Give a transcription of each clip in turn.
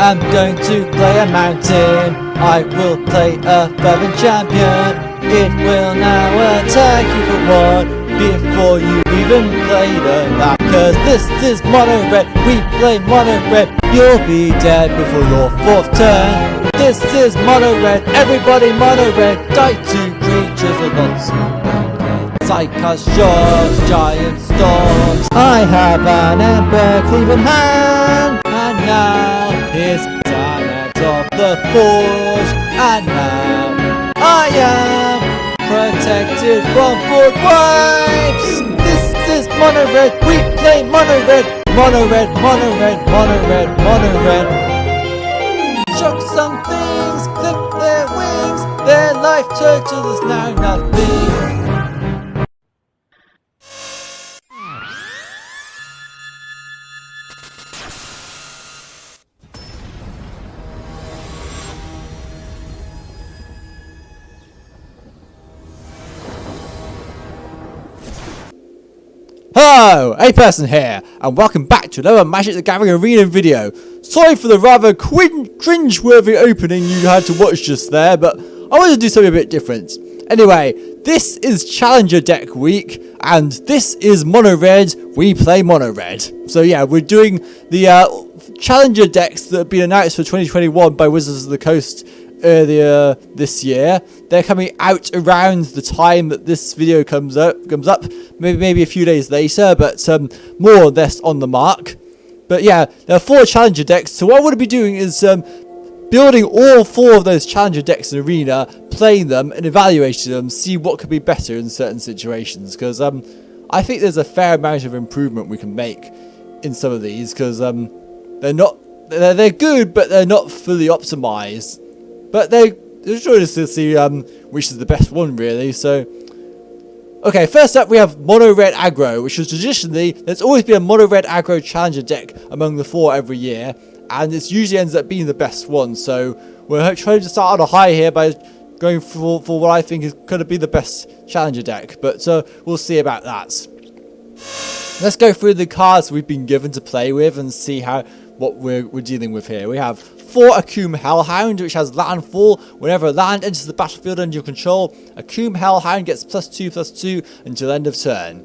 am going to play a mountain. I will play a fervent champion. It will now attack you for one before you even play the map. Cause this is mono red, we play mono red. You'll be dead before your 4th turn. This is mono red, everybody mono red. Die to creatures or lots of Psychos, shots, giant storms. I have an ember cleave in hand. And now here's Planet of the Forge. And now I am protected from board wipes. This is mono red, we play mono red. Mono red, mono red, mono red, mono red. Shock some things, clip their wings. Their life total is now nothing. Hello, A-Person here, and welcome back to another Magic the Gathering Arena video. Sorry for the rather cringe-worthy opening you had to watch just there, but I wanted to do something a bit different. Anyway, this is Challenger Deck Week, and this is Mono Red, we play Mono Red. So yeah, we're doing the Challenger decks that have been announced for 2021 by Wizards of the Coast earlier this year. They're coming out around the time that this video comes up, maybe a few days later, but more or less on the mark. But yeah, there are 4 Challenger decks, so what I want to be doing is building all 4 of those Challenger decks in Arena, playing them and evaluating them, see what could be better in certain situations, because I think there's a fair amount of improvement we can make in some of these, because they're good, but they're not fully optimized. But they're trying to see which is the best one, really. So, okay, first up we have Mono Red Aggro, which was traditionally, there's always been a Mono Red Aggro Challenger deck among the 4 every year, and it usually ends up being the best one. So we're trying to start on a high here by going for what I think is going to be the best Challenger deck, but we'll see about that. Let's go through the cards we've been given to play with and see what we're dealing with here. We have 4 Akoum Hellhound, which has landfall. Whenever a land enters the battlefield under your control, Akoum Hellhound gets +2/+2 until end of turn.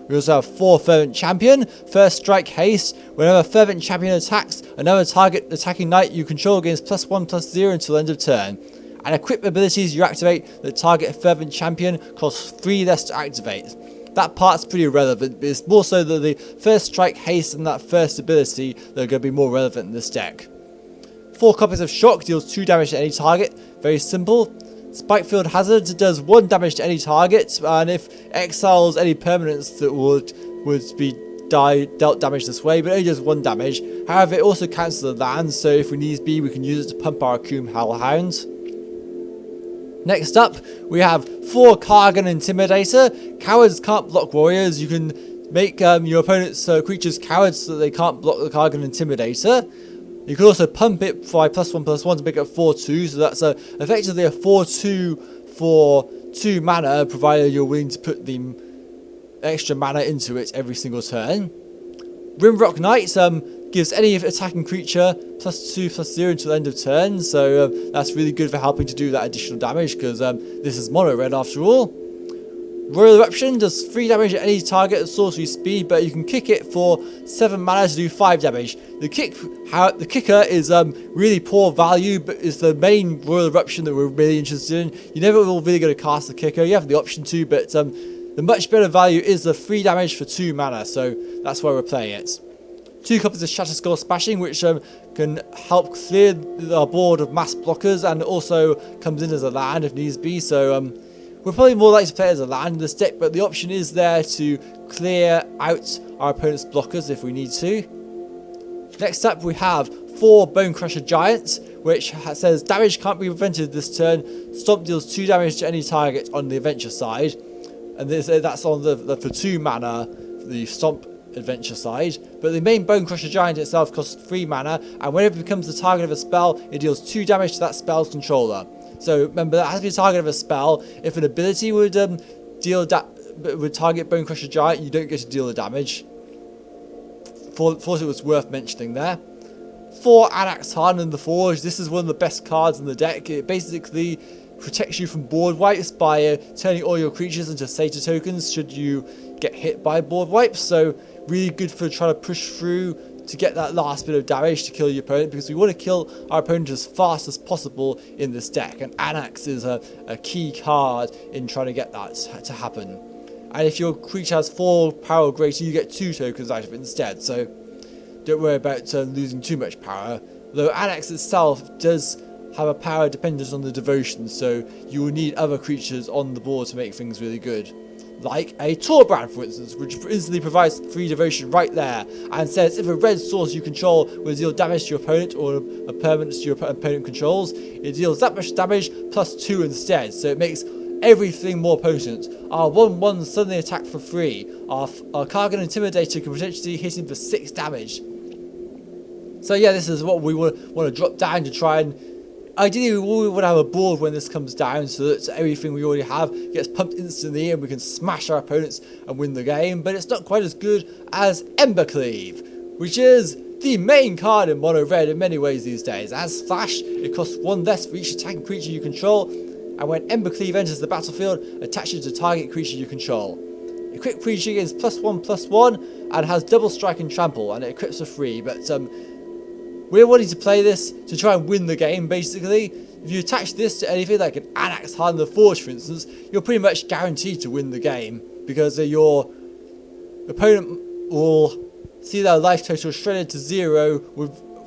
We also have 4 Fervent Champion. First Strike Haste. Whenever a Fervent Champion attacks, another target attacking knight you control gains +1/+0 until end of turn. And equip abilities you activate that target Fervent Champion cost 3 less to activate. That part's pretty irrelevant, but it's more so that the first Strike Haste and that first ability that are going to be more relevant in this deck. 4 copies of Shock deals 2 damage to any target. Very simple. Spikefield Hazard does 1 damage to any target, and if exiles any permanents that would be dealt damage this way, but only does 1 damage. However, it also counts as a land, so if we need be, we can use it to pump our Akoum Hellhound. Next up, we have 4 Kargan Intimidator. Cowards can't block warriors. You can make your opponent's creatures cowards so that they can't block the Kargan Intimidator. You can also pump it by +1/+1 to make it 4/2, so that's effectively a 4/2 for 2 mana, provided you're willing to put the extra mana into it every single turn. Rimrock Knight gives any attacking creature +2/+0 until end of turn, so that's really good for helping to do that additional damage, because this is mono red after all. Royal Eruption does 3 damage at any target at sorcery speed, but you can kick it for 7 mana to do 5 damage. The kicker is really poor value, but is the main Royal Eruption that we're really interested in. You're never really going to cast the kicker. You have the option to, but the much better value is the 3 damage for 2 mana, so that's why we're playing it. 2 copies of Shatterskull Smashing, which can help clear our board of mass blockers, and also comes in as a land if needs be, so we're probably more likely to play it as a land in this deck, but the option is there to clear out our opponent's blockers if we need to. Next up we have 4 Bonecrusher Giants, which says damage can't be prevented this turn. Stomp deals 2 damage to any target on the adventure side, and that's on the for 2 mana, the Stomp adventure side. But the main Bonecrusher Giant itself costs 3 mana, and whenever it becomes the target of a spell, it deals 2 damage to that spell's controller. So remember, that has to be the target of a spell. If an ability would target Bonecrusher Giant, you don't get to deal the damage. Thought it was worth mentioning there. 4 Anax Harden in the Forge. This is one of the best cards in the deck. It basically protects you from board wipes by turning all your creatures into Satyr tokens should you get hit by board wipes. So really good for trying to push through to get that last bit of damage to kill your opponent, because we want to kill our opponent as fast as possible in this deck, and Anax is a key card in trying to get that to happen. And if your creature has 4 power or greater, you get 2 tokens out of it instead, so don't worry about losing too much power. Though Anax itself does have a power dependent on the devotion, so you will need other creatures on the board to make things really good. Like a Torbrand, for instance, which instantly provides 3 devotion right there, and says if a red source you control will deal damage to your opponent or a permanent your opponent controls, it deals that much damage plus 2 instead, so it makes everything more potent. Our 1/1 suddenly attack for 3. Our Kargan Intimidator can potentially hit him for 6 damage. So yeah, this is what we want to drop down to try and... Ideally, we want to have a board when this comes down so that everything we already have gets pumped instantly and we can smash our opponents and win the game. But it's not quite as good as Embercleave, which is the main card in mono red in many ways these days. As Flash, it costs 1 less for each attacking creature you control, and when Embercleave enters the battlefield, attach it to target creature you control. Equip creature is +1/+1 and has double strike and trample, and it equips for free. But we're wanting to play this to try and win the game, basically. If you attach this to anything like an Anax Harden the Forge, for instance, you're pretty much guaranteed to win the game, because your opponent will see their life total shredded to 0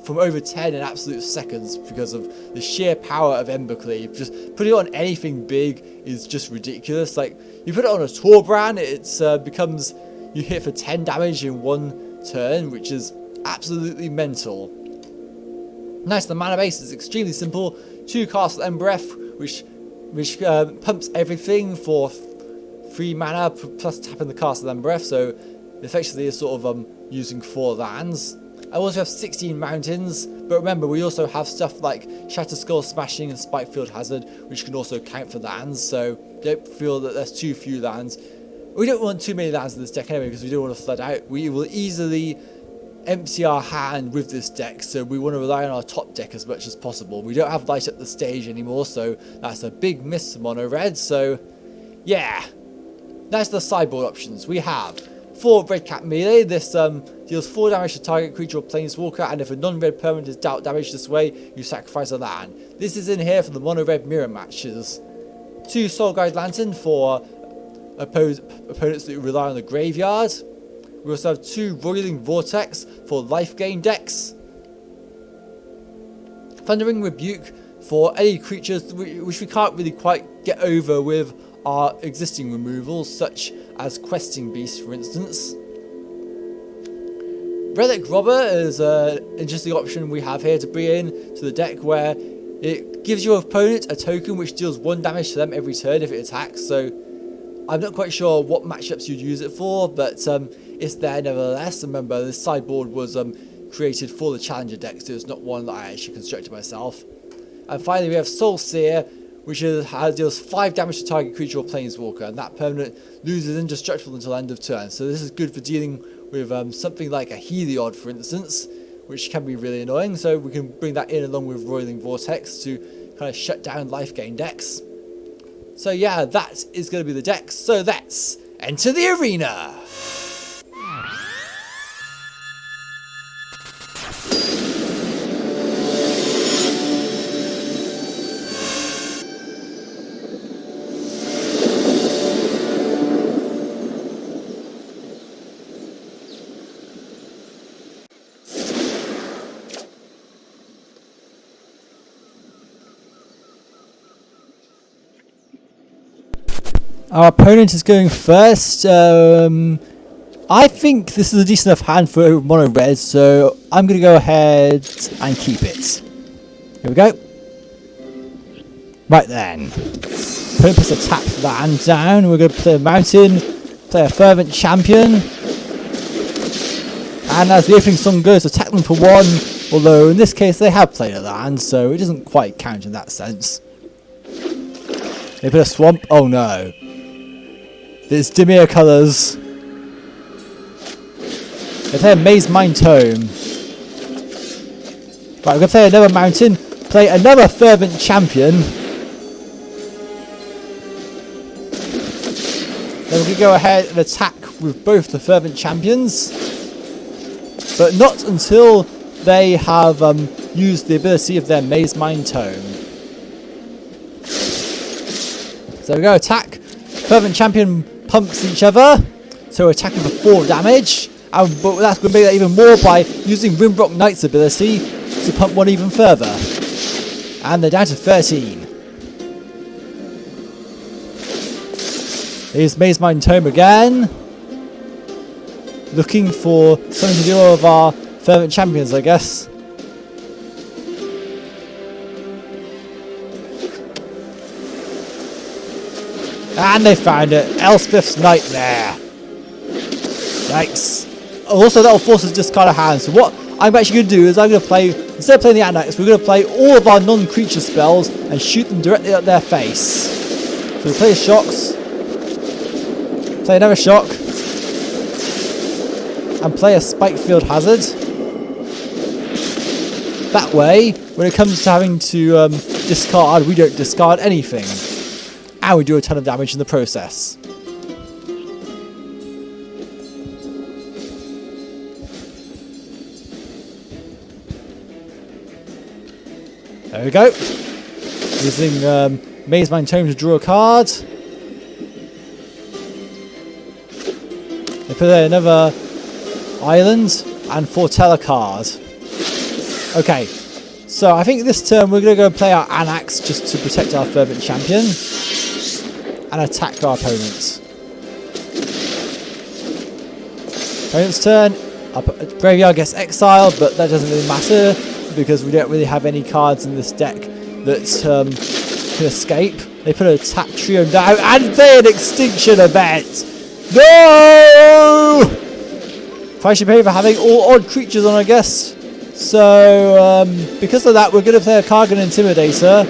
from over 10 in absolute seconds because of the sheer power of Embercleave. Just putting it on anything big is just ridiculous. Like, you put it on a Torbrand, it becomes... you hit for 10 damage in 1 turn, which is absolutely mental. Nice, the mana base is extremely simple. 2 Castle Embereth, which pumps everything for 3 mana plus tapping the Castle Embereth, so effectively it's sort of using 4 lands. I also have 16 mountains, but remember we also have stuff like Shatter Skull Smashing and Spikefield Hazard, which can also count for lands, so don't feel that there's too few lands. We don't want too many lands in this deck anyway, because we don't want to flood out. We will easily empty our hand with this deck, so we want to rely on our top deck as much as possible. We don't have light up the stage anymore, so that's a big miss for mono red. So yeah, that's the sideboard options. We have 4 red cap melee. This deals 4 damage to target creature or planeswalker, and if a non-red permanent is dealt damage this way, you sacrifice a land. This is in here for the mono red mirror matches. 2 Soul Guide Lantern for opponents that rely on the graveyard. We also have 2 Roiling Vortex for life gain decks. Thundering Rebuke for any creatures which we can't really quite get over with our existing removals, such as Questing Beast, for instance. Relic Robber is an interesting option we have here to bring in to the deck, where it gives your opponent a token which deals 1 damage to them every turn if it attacks. So I'm not quite sure what matchups you'd use it for, but it's there nevertheless. Remember, this sideboard was created for the Challenger deck, so it's not one that I actually constructed myself. And finally, we have Soul Seer, which deals 5 damage to target creature or planeswalker, and that permanent loses indestructible until end of turn. So this is good for dealing with something like a Heliod, for instance, which can be really annoying. So we can bring that in along with Roiling Vortex to kind of shut down life gain decks. So yeah, that is going to be the deck. So let's enter the arena. Our opponent is going first. I think this is a decent enough hand for mono red, so I'm going to go ahead and keep it. Here we go. Right then. Opponent puts a tap land down. We're going to play a mountain, play a Fervent Champion. And as the opening song goes, attack them for 1, although in this case they have played a land, so it doesn't quite count in that sense. They put a swamp. Oh no. There's Dimir colours. They play a Maze Mine Tome. Right, we're going to play another mountain, play another fervent champion. Then we're going to go ahead and attack with both the fervent champions. But not until they have used the ability of their Maze Mind Tome. So we're going to attack. Fervent champion pumps each other. So we're attacking for 4 damage. But that's going to make that even more by using Rimrock Knight's ability to pump one even further. And they're down to 13. Here's Maze Mind Tome again. Looking for something to do with our fervent champions, I guess. And they found it. Elspeth's Nightmare. Yikes. Also, that will force us to discard a hand. So what I'm actually going to do is I'm going to play, instead of playing the Annex, we're going to play all of our non-creature spells and shoot them directly at their face. So we play shocks. Play another shock. And play a Spike Field Hazard. That way, when it comes to having to discard, we don't discard anything. And we do a ton of damage in the process. There we go. Using Maze Mind Tome to draw a card. They put there another island and foretell a card. Okay, so I think this turn we're going to go and play our Anax just to protect our fervent champion and attack our opponents. Opponent's turn, our graveyard gets exiled, but that doesn't really matter because we don't really have any cards in this deck that can escape. They put a tap trio down and play an extinction event. No! Price you pay for having all odd creatures on, I guess. So, because of that, we're going to play a Kargan Intimidator.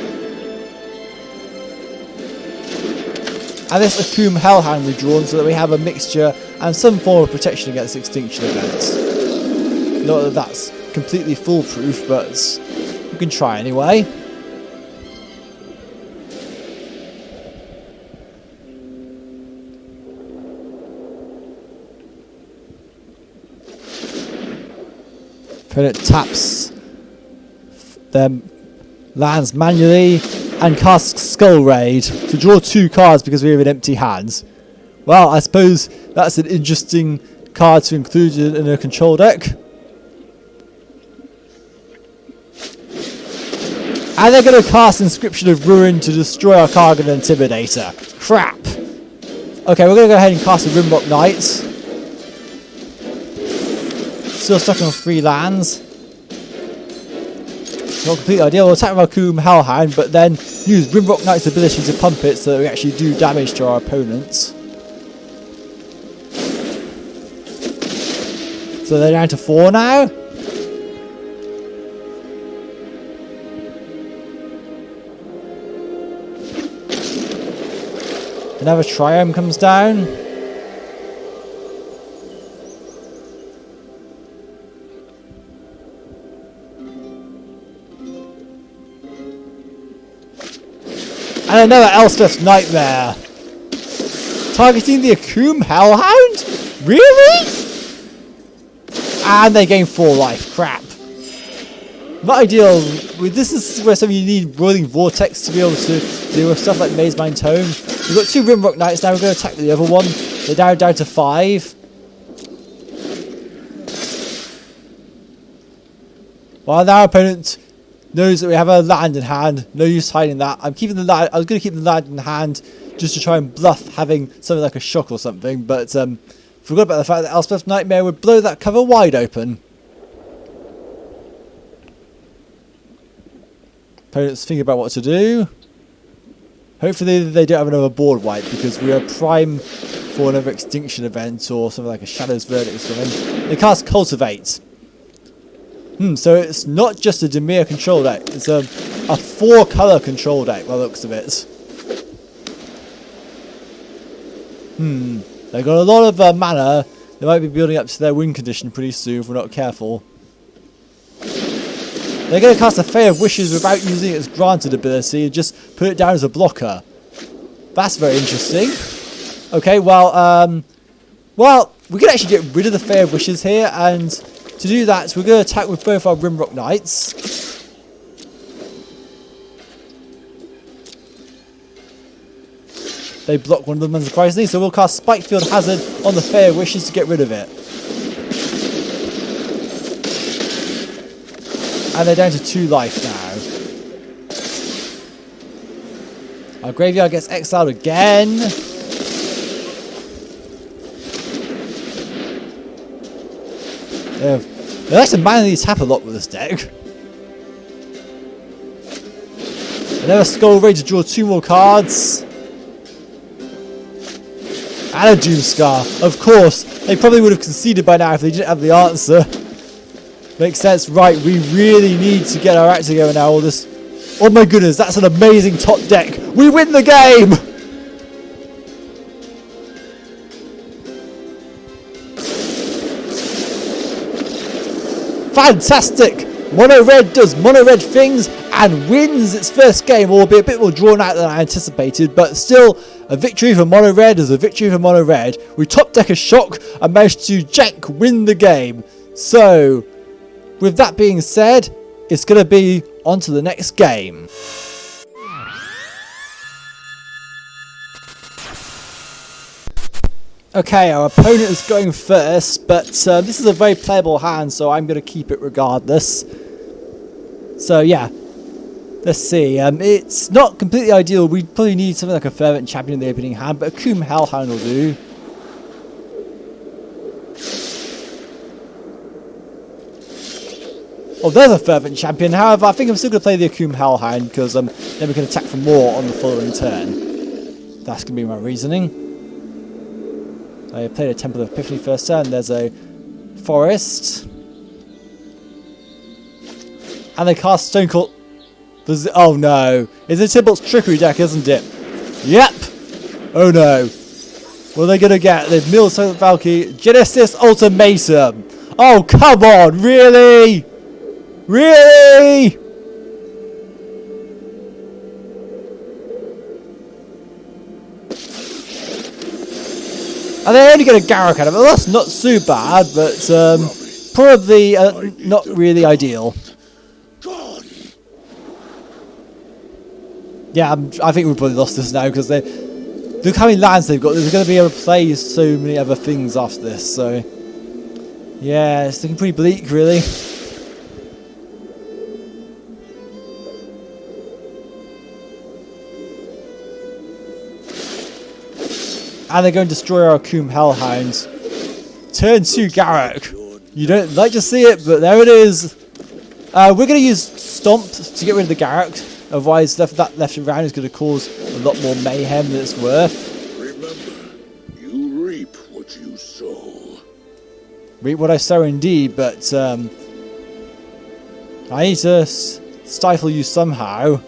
And this Akum Hellhound redrawn so that we have a mixture and some form of protection against extinction events. Not that that's completely foolproof, but we can try anyway. Opponent taps their lands manually and casts Skull Raid to draw 2 cards because we have an empty hand. Well, I suppose that's an interesting card to include in a control deck. And they're going to cast Inscription of Ruin to destroy our Kargan Intimidator. Crap! Okay, we're going to go ahead and cast a Rimrock Knight. Still stuck on 3 lands. Not completely ideal. We'll attack with our Akum Hellhound, but then use Rimrock Knight's ability to pump it so that we actually do damage to our opponents. So they're down to 4 now. Another Triome comes down. And another Elspeth's Nightmare. Targeting the Akum Hellhound? Really? And they gain 4 life. Crap. Not ideal. This is where some of you need Roiling Vortex to be able to deal with stuff like Maze Mind Tome. We've got 2 Rimrock Knights now. We're going to attack the other one. They're down to 5. While our opponent knows that we have a land in hand, no use hiding that. I'm keeping the land. I was going to keep the land in hand just to try and bluff having something like a shock or something, but forgot about the fact that Elspeth's Nightmare would blow that cover wide open. Opponents think about what to do. Hopefully they don't have another board wipe because we are prime for another extinction event or something like a Shadow's Verdict or something. They cast Cultivate. So it's not just a Dimir control deck, it's a 4-colour control deck by the looks of it. They've got a lot of mana. They might be building up to their win condition pretty soon if we're not careful. They're going to cast a Fae of Wishes without using its granted ability and just put it down as a blocker. That's very interesting. Okay, well, we can actually get rid of the Fae of Wishes here, and to do that, we're going to attack with both our Rimrock Knights. They block one of them, unsurprisingly, so we'll cast Spikefield Hazard on the Fae of Wishes to get rid of it. And they're down to 2 life now. Our graveyard gets exiled again. They like to manually tap a lot with this deck. Another Skull Ray to draw 2 more cards. And a Doomscar. Of course, they probably would have conceded by now if they didn't have the answer. Makes sense. Right, we really need to get our act together now. All this. Oh my goodness, that's an amazing top deck. We win the game! Fantastic! Mono Red does Mono Red things and wins its first game, albeit a bit more drawn out than I anticipated, but still a victory for Mono Red is a victory for Mono Red. We top deck a shock and managed to win the game. So, with that being said, it's going to be on to the next game. Okay, our opponent is going first, but this is a very playable hand, so I'm going to keep it regardless. So yeah, let's see. It's not completely ideal. We probably need something like a Fervent Champion in the opening hand, but a Coom Hellhound will do. Oh, there's a Fervent Champion. However, I think I'm still going to play the Akoum Hellhound because then we can attack for more on the following turn. That's going to be my reasoning. I played a Temple of Epiphany first turn. There's a Forest. And they cast Stone Cold. Oh no. It's a Tibalt's Trickery deck, isn't it? Yep. Oh no. What are they going to get? They've milled Silent Valkyrie. Genesis Ultimatum. Oh, come on. Really? Really? And they only get a Garruk out of it. Well, that's not too bad, but probably not really ideal. Yeah, I think we've probably lost this now because look how many lands they've got. They're going to be able to play so many other things after this. So yeah, it's looking pretty bleak, really. And they're going to destroy our Akoum Hellhounds. Turn 2 Garruk. You don't like to see it, but there it is. We're going to use Stomp to get rid of the Garruk. Otherwise, that left around is going to cause a lot more mayhem than it's worth. Remember, you reap what you sow. Reap what I sow indeed, but I need to stifle you somehow.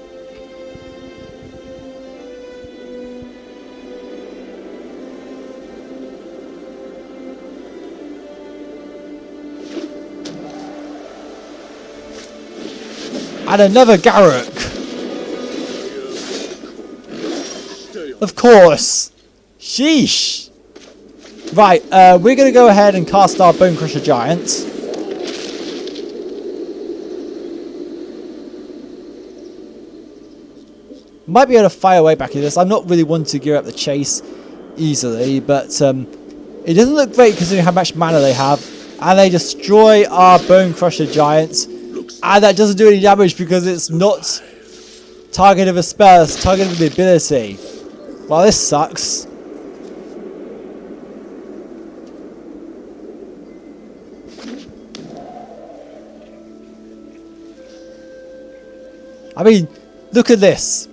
And another Garruk. Of course. Sheesh. Right, we're going to go ahead and cast our Bone Crusher Giants. Might be able to fire away back in this. I'm not really one to gear up the chase easily, but it doesn't look great considering how much mana they have. And they destroy our Bone Crusher Giants. And that doesn't do any damage because it's not target of a spell, it's target of the ability. Well, this sucks. I mean, look at this.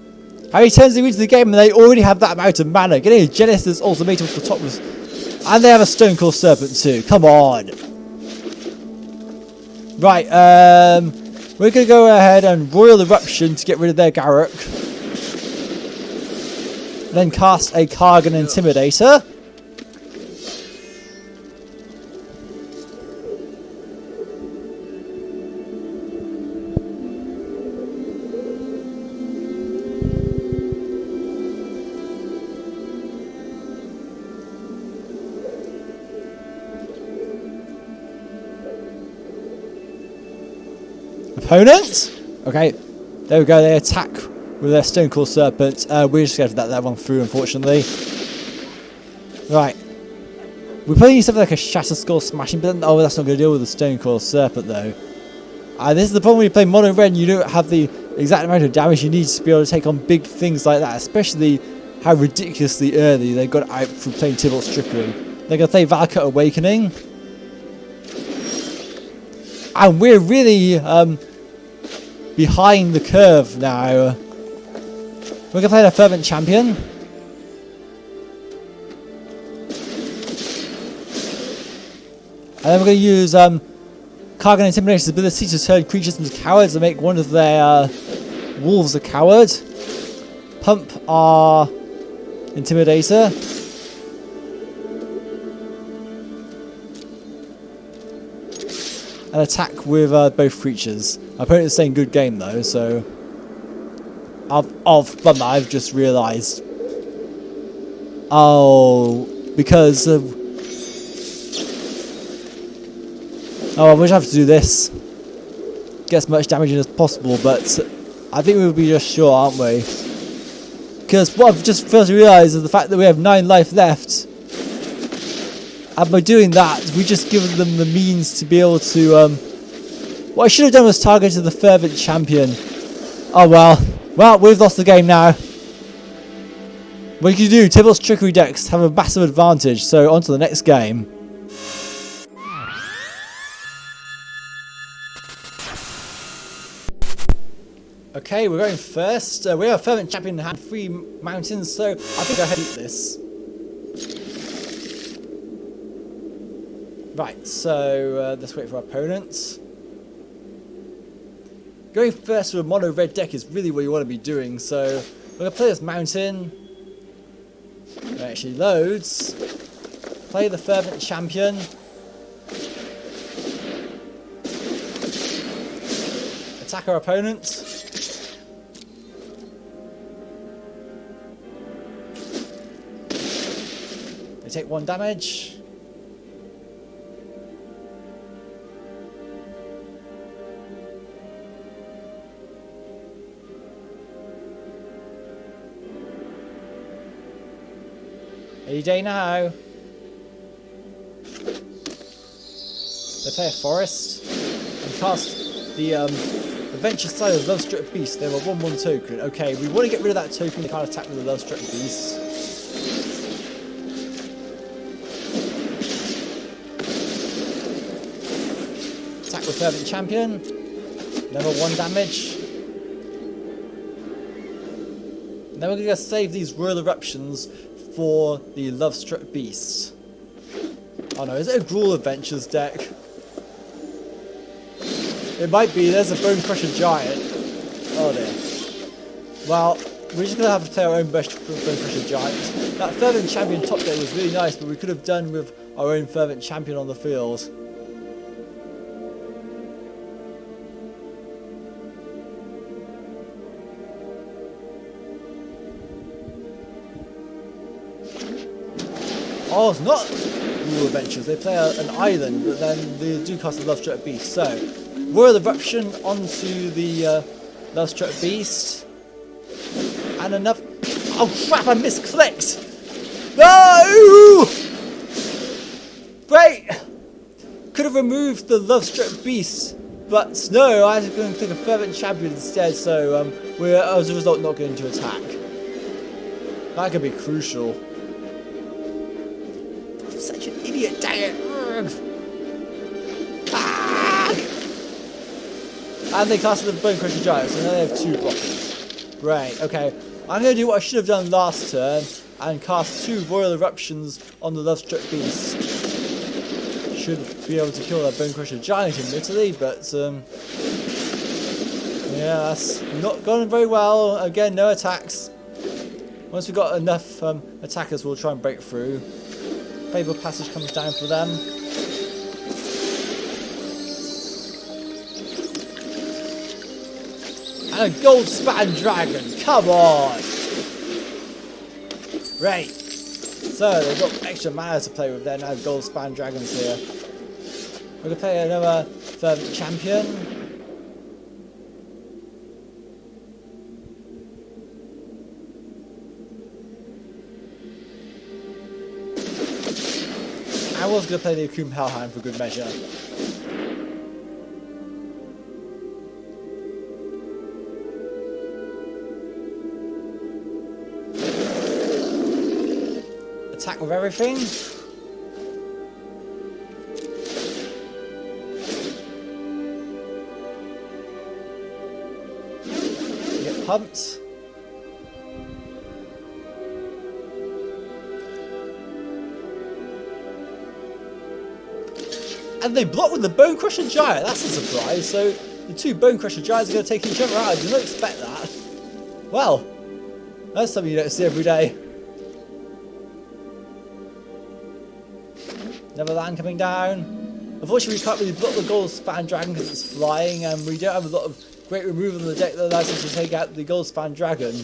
How many turns they reach the game and they already have that amount of mana. Getting a Genesis Ultimatum to the top was... And they have a Stone Cold Serpent too. Come on. Right, we're going to go ahead and Royal Eruption to get rid of their Garruk. Then cast a Kargan Intimidator. opponent. Okay, there we go. They attack with their Stone Core Serpent. We're just going to let that one through, unfortunately. Right. We probably need something like a Shatter Skull Smashing, but oh, that's not going to deal with the Stone Core Serpent, though. This is the problem when you play Mono Red and you don't have the exact amount of damage you need to be able to take on big things like that, especially how ridiculously early they got out from playing Tibalt's Trickery. They're going to play Valakut Awakening. And we're really behind the curve now. We're going to play the Fervent Champion. And then we're going to use Kargan Intimidation's ability to turn creatures into cowards and make one of their wolves a coward. Pump our Intimidator. And attack with both creatures. My opponent is saying good game though, so... I've just realised. Oh, because of... Oh, I wish I have to do this. Get as much damage in as possible, but I think we'll be just short, aren't we? Because what I've just first realised is the fact that we have 9 life left. And by doing that, we just given them the means to be able to... What I should have done was target the Fervent Champion. Oh well. Well, we've lost the game now. What you can do, Tibalt's Trickery decks have a massive advantage, so on to the next game. Okay, we're going first. We have a Fervent Champion in hand, 3 mountains, so I think I hate this. Right, so let's wait for our opponents. Going first with a mono red deck is really what you want to be doing, so we're going to play this mountain. It actually loads. Play the Fervent Champion. Attack our opponent. They take 1 damage. Any day now. They play a forest and cast the Adventure side of the Lovestruck Beast. They have a 1/1 token. Okay, we want to get rid of that token. They can't attack with the Lovestruck Beast. Attack with Fervent Champion. Level 1 damage. And then we're going to save these Royal Eruptions for the Lovestruck Beast. Oh no, is it a Gruul Adventures deck? It might be. There's a Bone Crusher Giant. Oh dear. Well, we're just going to have to play our own Bone Crusher Giant. That Fervent Champion top deck was really nice, but we could have done with our own Fervent Champion on the field. Oh, it's not Gruul Adventures. They play an island, but then they do cast a Lovestruck Beast. So, Royal Eruption onto the Lovestruck Beast. And enough... Oh crap, I misclicked! No! Great! Could have removed the Lovestruck Beast, but no, I was going to click a Fervent Champion instead, so we're, as a result, not going to attack. That could be crucial. Such an idiot, dang it! Ah! And they casted the Bone Crusher Giant, so now they have 2 blockers. Great, okay. I'm going to do what I should have done last turn and cast 2 Royal Eruptions on the Lovestruck Beast. Should be able to kill that Bone Crusher Giant admittedly, but yeah, that's not gone very well. Again, no attacks. Once we've got enough attackers, we'll try and break through. Fabled Passage comes down for them. And a Gold Span Dragon, come on! Great. So they've got extra mana to play with there now, Gold Span Dragons here. We're going to play another Fervent Champion. I was going to play the Akum Hellhound for good measure. Attack with everything. Get pumped. And they block with the Bone Crusher Giant. That's a surprise. So the two Bone Crusher Giants are going to take each other out. I did not expect that. Well, that's something you don't see every day. Neverland coming down. Unfortunately, we can't really block the Gold Span Dragon because it's flying, and we don't have a lot of great removal on the deck that allows us to take out the Gold Span Dragon.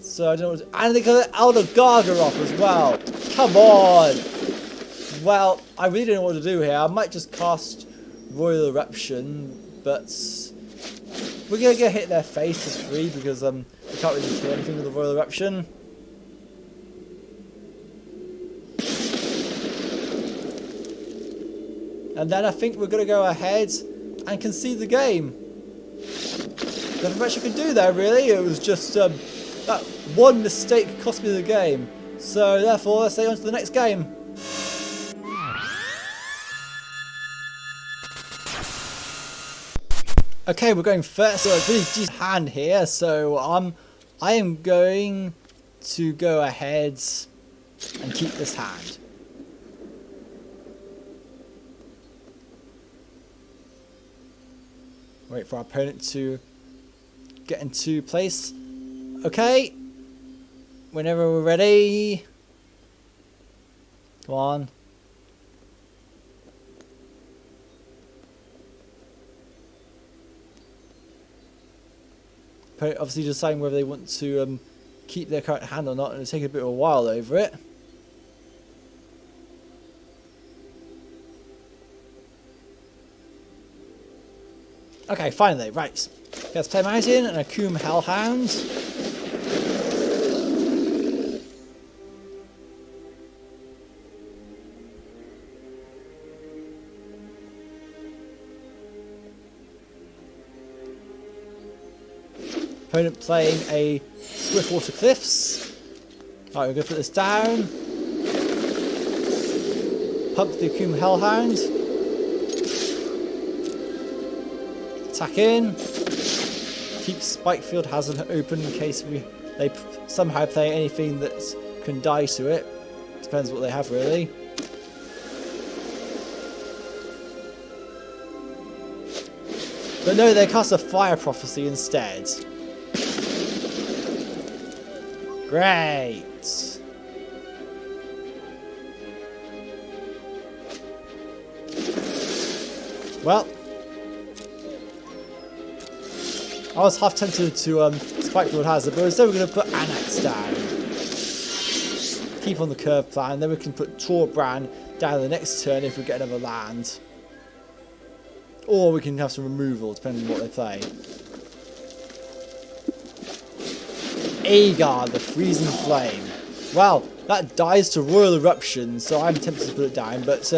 So I don't know what to, and they got Elder Gargaroth as well. Come on! Well, I really don't know what to do here. I might just cast Royal Eruption, but we're going to get hit in their face for free because we can't really do anything with the Royal Eruption. And then I think we're going to go ahead and concede the game. Nothing much you can do there, really. It was just that one mistake cost me the game. So therefore, let's stay on to the next game. Okay, we're going first. So a pretty decent hand here. So I am going to go ahead and keep this hand. Wait for our opponent to get into place. Okay. Whenever we're ready. Come on. Opponent obviously deciding whether they want to keep their current hand or not, and it'll take a bit of a while over it. Okay, finally, right. Let's play Mountain and Akum Hellhound. Opponent playing a Swiftwater Cliffs. Alright, we're going to put this down. Pump the Akum Hellhound. Attack in. Keep Spikefield Hazard open in case they somehow play anything that can die to it. Depends what they have, really. But no, they cast a Fire Prophecy instead. Great. Well, I was half tempted to Spikefield Hazard, but instead we're going to put Anax down. Keep on the curve plan, then we can put Torbran down the next turn if we get another land. Or we can have some removal, depending on what they play. Agar, the Freezing Flame. Well, that dies to Royal Eruption, so I'm tempted to put it down, but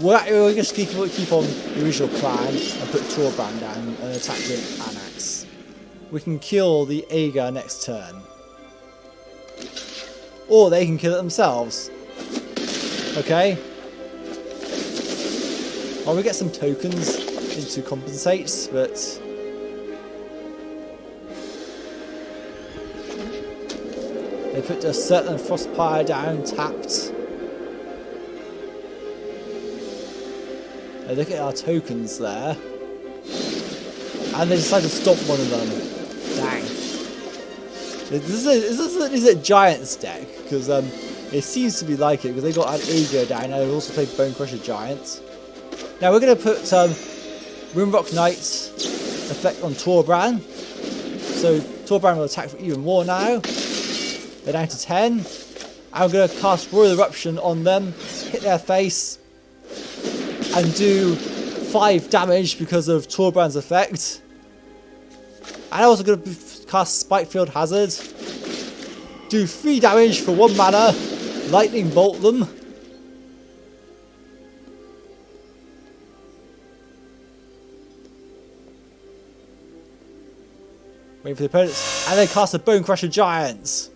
we'll just keep on the original plan and put Torbran down and attack with Anax. We can kill the Agar next turn. Or they can kill it themselves. Okay. Well, we get some tokens to compensate, but they put a certain Frostpire down, tapped. They look at our tokens there. And they decide to stop one of them. Dang. Is this a Giants deck? Because it seems to be like it, because they got an Aggro down, and they've also played Bone Crusher Giants. Now we're going to put Rimrock Knight effect on Torbran. So Torbran will attack for even more now. They're down to 10. I'm going to cast Royal Eruption on them, hit their face, and do 5 damage because of Torbran's effect. And I'm also going to cast Spikefield Hazard, do 3 damage for 1 mana, Lightning Bolt them, Waiting for the opponents. And they cast a Bone Crusher Giants.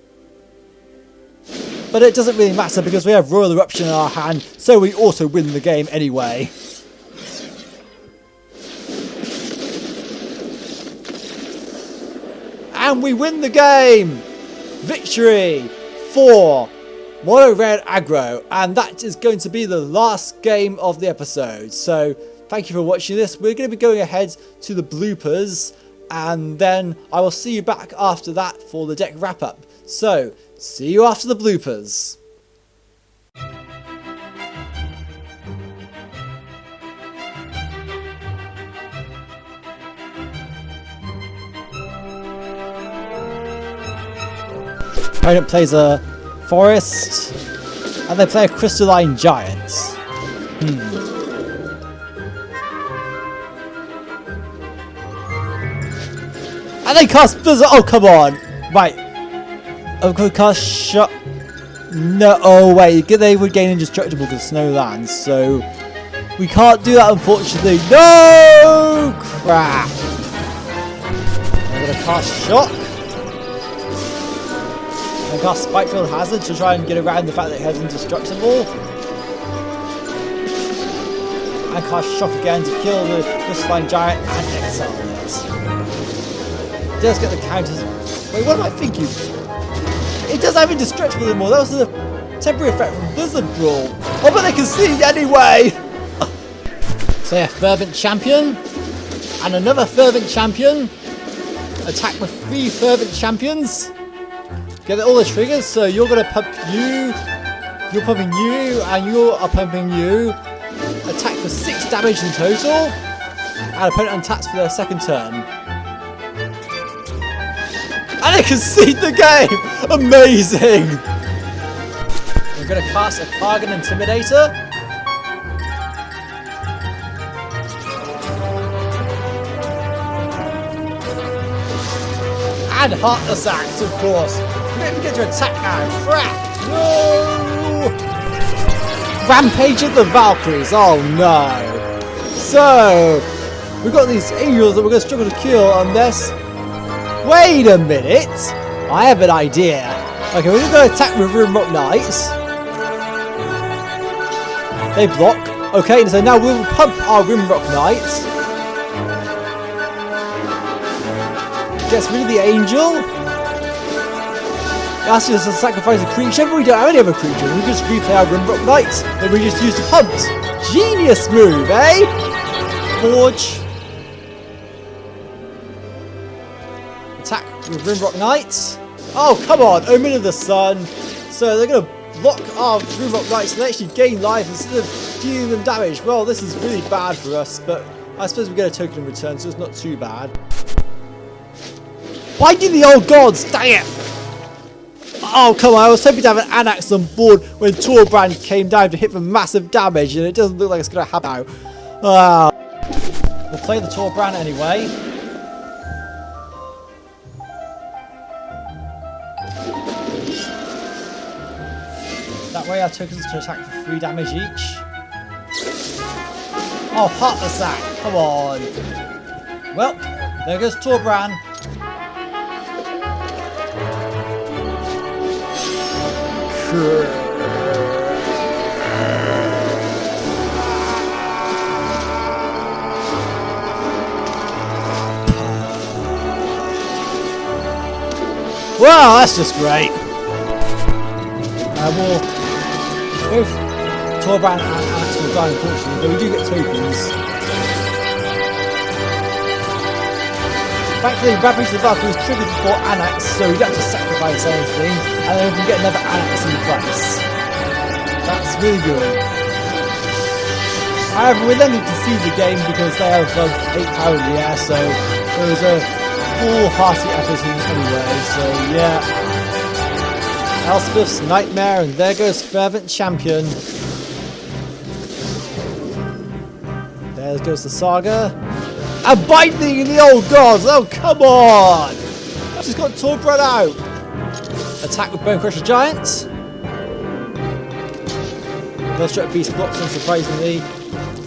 But it doesn't really matter because we have Royal Eruption in our hand, so we also win the game anyway. And we win the game! Victory for Mono Red Aggro. And that is going to be the last game of the episode. So thank you for watching this. We're going to be going ahead to the bloopers. And then I will see you back after that for the deck wrap up. So, see you after the bloopers. Opponent plays a forest, and they play a crystalline giant. And they cast Blizzard. Oh, come on. Right. I'm going to cast Shot. No. Oh, wait. They would gain indestructible because snow lands. So we can't do that, unfortunately. No! Crap. I'm going to cast Shock. I'm going to cast Spikefield Hazard to try and get around the fact that it has indestructible. And cast Shock again to kill the crystalline giant and exile it. Does get the counters. Wait, what am I thinking? It does have indestructible anymore. That was a temporary effect from Blizzard Brawl. Oh, but they can see anyway. So yeah, Fervent Champion and another Fervent Champion. Attack with 3 Fervent Champions. Get all the triggers. So you're gonna pump you. You're pumping you, and you are pumping you. Attack for 6 damage in total. And opponent attacks for their second turn. And they concede the game! Amazing! We're going to cast a Targan Intimidator. And Heartless Axe, of course. We don't even get to attack now. Crap! No! Rampage of the Valkyries. Oh no! So, we've got these angels that we're going to struggle to kill unless... Wait a minute! I have an idea. Okay, we're going to attack with Rimrock Knights. They block. Okay, so now we'll pump our Rimrock Knights. Gets rid of the angel. Asks us to sacrifice a creature, but we don't have any other creature. We just replay our Rimrock Knights that we just use to punt. Genius move, eh? Forge. Attack with Rimrock Knights. Oh, come on, Omen of the Sun. So they're going to block our Rimrock Knights and actually gain life instead of dealing them damage. Well, this is really bad for us, but I suppose we get a token in return, so it's not too bad. Why did the old gods? Dang it! Oh, come on, I was hoping to have an Anax on board when Torbrand came down to hit for massive damage, and it doesn't look like it's going to happen now. We'll play the Torbrand anyway. That way our tokens to attack for 3 damage each. Oh, Heartless Axe, come on. Well, there goes Torbrand. Wow, that's just great. We'll both Torbrand and Anax will die, unfortunately, but we do get tokens. Thankfully, Rampage of the Valkyrie is triggered before Anax, so we don't have to sacrifice anything, and then we can get another Anax in place. That's really good. However, we then need to see the game because they have 8 power in the air, so there was a full-hearted effort in anyway, so yeah. Elspeth's Nightmare, and there goes Fervent Champion. There goes the Saga. And Binding in the Old Gods! Oh, come on! I've just got Torbrand out! Attack with Bone Crusher Giants. Destruct Beast blocks, unsurprisingly.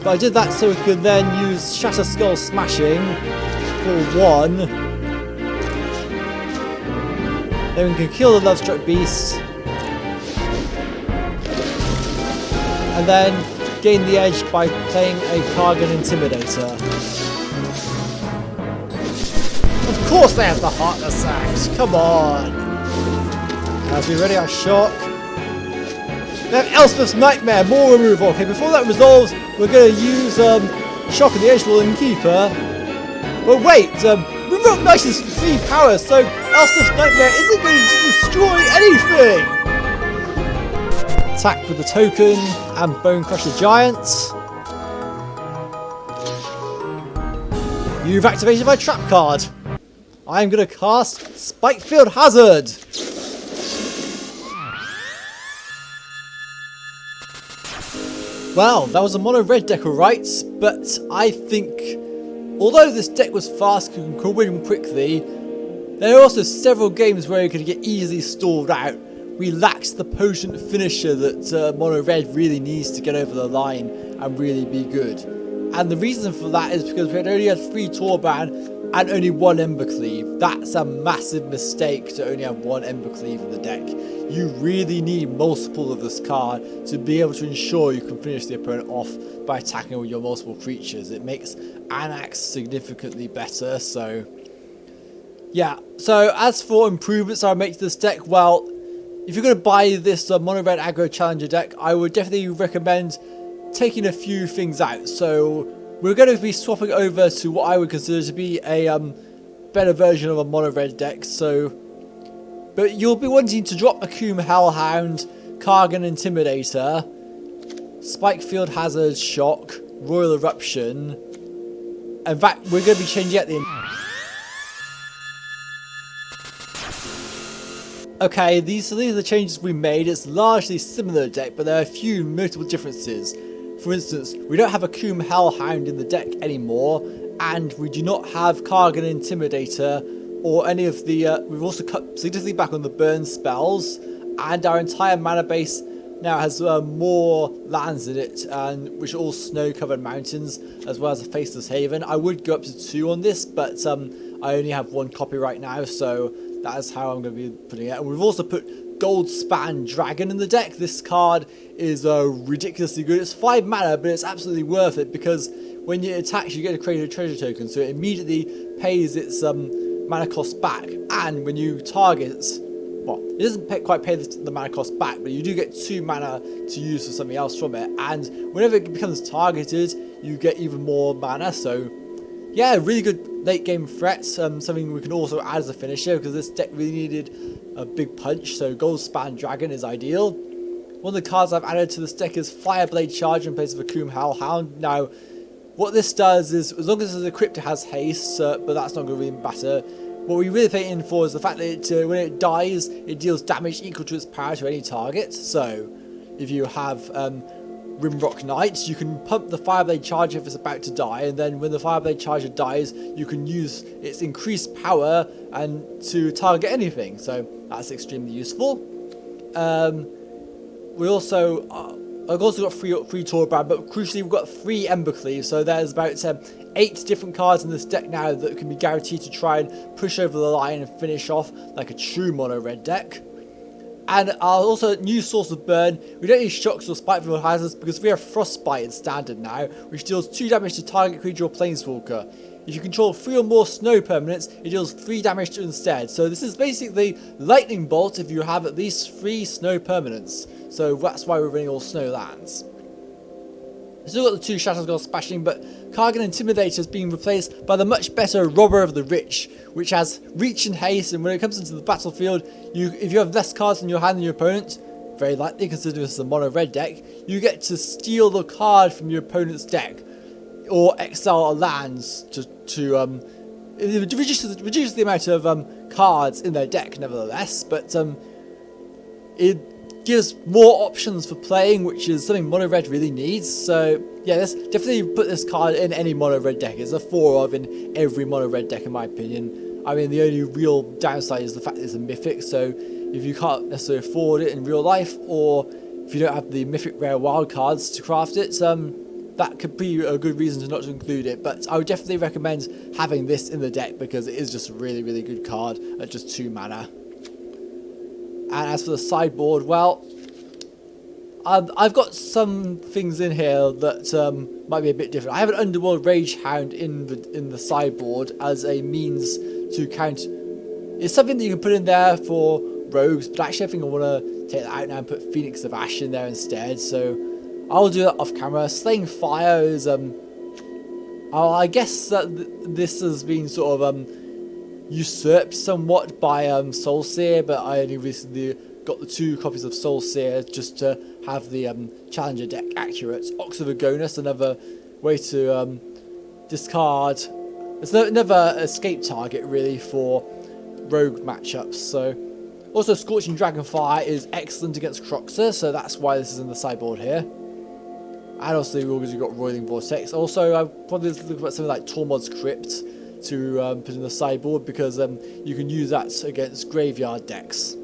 But I did that so we could then use Shatter Skull Smashing for 1. Then we can kill the Lovestruck Beast. And then gain the edge by playing a Kargan Intimidator. Of course they have the Heartless Axe, come on! As we ready our shock. Then Elspeth's Nightmare, more removal. Okay, before that resolves, we're going to use Shock of the Edge Lord and Keeper. But wait, Rimrock Knight is 3 power, so Elspeth's Nightmare isn't going to destroy anything! Attack with the token and Bone Crusher Giants. You've activated my trap card. I'm going to cast Spikefield Hazard. Well, that was a mono red deck, alright, but I think although this deck was fast and could win quickly, there are also several games where it could get easily stalled out. We lacked the potent finisher that mono red really needs to get over the line and really be good. And the reason for that is because we had only had 3 Torban and only 1 Embercleave. That's a massive mistake to only have 1 Embercleave in the deck. You really need multiple of this card to be able to ensure you can finish the opponent off by attacking with your multiple creatures. It makes Anax significantly better, so yeah. So as for improvements I make to this deck, well, if you're going to buy this mono red aggro challenger deck, I would definitely recommend taking a few things out. So we're going to be swapping over to what I would consider to be a better version of a mono red deck. But you'll be wanting to drop Akum Hellhound, Kargan Intimidator, Spikefield Hazard Shock, Royal Eruption. In fact, we're going to be changing out the... Okay, these are the changes we made. It's largely similar deck, but there are a few notable differences. For instance, we don't have a Akum Hellhound in the deck anymore, and we do not have Kargan Intimidator or any of the... we've also cut significantly back on the burn spells, and our entire mana base now has more lands in it, and which are all snow-covered mountains, as well as a Faceless Haven. I would go up to 2 on this, but I only have 1 copy right now, so that is how I'm going to be putting it. And we've also put Gold Span Dragon in the deck. This card is ridiculously good. It's 5 mana, but it's absolutely worth it because when it attacks, you get to create a treasure token, so it immediately pays its mana cost back. And when you target, well, it doesn't quite pay the mana cost back, but you do get 2 mana to use for something else from it. And whenever it becomes targeted, you get even more mana. So yeah, really good late game threat, something we can also add as a finisher because this deck really needed a big punch, so Gold Span Dragon is ideal. One of the cards I've added to this deck is Fireblade Charge in place of Akum Hellhound. Now, what this does is, as long as it's equipped, it has haste, but that's not going to really matter. What we really pay in for is the fact that when it dies, it deals damage equal to its power to any target. So, if you have Rimrock Knight, you can pump the Fireblade Charger if it's about to die, and then when the Fireblade Charger dies, you can use its increased power and to target anything, so that's extremely useful. We also, I've also got 3 Torbrand, but crucially we've got 3 Embercleave, so there's about 8 different cards in this deck now that can be guaranteed to try and push over the line and finish off like a true mono red deck. And also new source of burn. We don't need shocks or spiteful hazards because we have frostbite in standard now, which deals 2 damage to target creature or planeswalker. If you control 3 or more snow permanents, it deals 3 damage to instead. So this is basically lightning bolt if you have at least 3 snow permanents. So that's why we're running all snow lands. We've still got the 2 Shatters Gone Smashing, but Kargan Intimidator has been replaced by the much better Robber of the Rich, which has reach and haste, and when it comes into the battlefield, if you have less cards in your hand than your opponent, very likely considering this is a mono red deck, you get to steal the card from your opponent's deck, or exile a land it reduces the amount of cards in their deck nevertheless, but it gives more options for playing, which is something mono red really needs. So yeah, let's definitely put this card in any mono red deck. It's a 4 of in every mono red deck in my opinion. I mean, the only real downside is the fact that it's a mythic, so if you can't necessarily afford it in real life, or if you don't have the mythic rare wild cards to craft it, that could be a good reason to not to include it. But I would definitely recommend having this in the deck because it is just a really, really good card at just 2 mana. And as for the sideboard, well, I've got some things in here that might be a bit different. I have an Underworld Rage Hound in the sideboard as a means to count. It's something that you can put in there for rogues, but actually I think I want to take that out now and put Phoenix of Ash in there instead. So I'll do that off camera. Slaying Fire is I guess that this has been sort of usurped somewhat by Soulseer, but I only recently got the 2 copies of Soulseer just to have the Challenger deck accurate. Ox of Agonus, another way to discard. It's never escape target really for rogue matchups. So also Scorching Dragonfire is excellent against Croxer, so that's why this is in the sideboard here. And also you've got Roiling Vortex. Also I probably look at something like Tormod's Crypt to put in the sideboard, because you can use that against graveyard decks.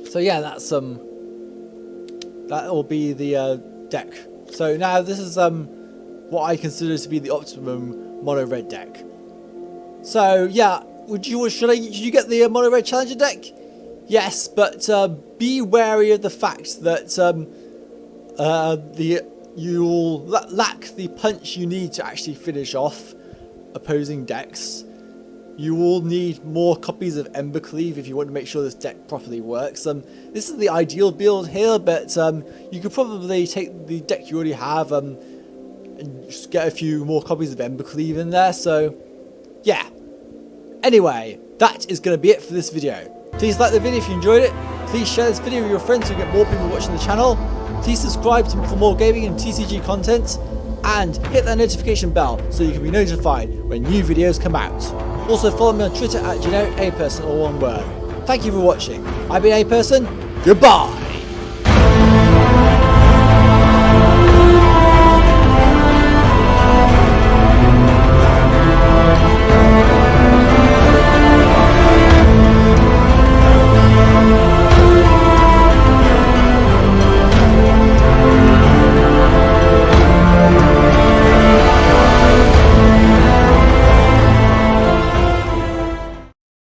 So yeah, that's that will be the deck. So now this is what I consider to be the optimum mono red deck. So yeah, did you get the mono red Challenger deck? Yes, but be wary of the fact that you'll lack the punch you need to actually finish off opposing decks. You will need more copies of Embercleave if you want to make sure this deck properly works. This is the ideal build here, but you could probably take the deck you already have and just get a few more copies of Embercleave in there. So yeah. Anyway, that is going to be it for this video. Please like the video if you enjoyed it. Please share this video with your friends so we get more people watching the channel. Please subscribe for more gaming and TCG content. And hit that notification bell so you can be notified when new videos come out. Also follow me on Twitter at GenericAperson, all one word. Thank you for watching. I've been A-Person. Goodbye.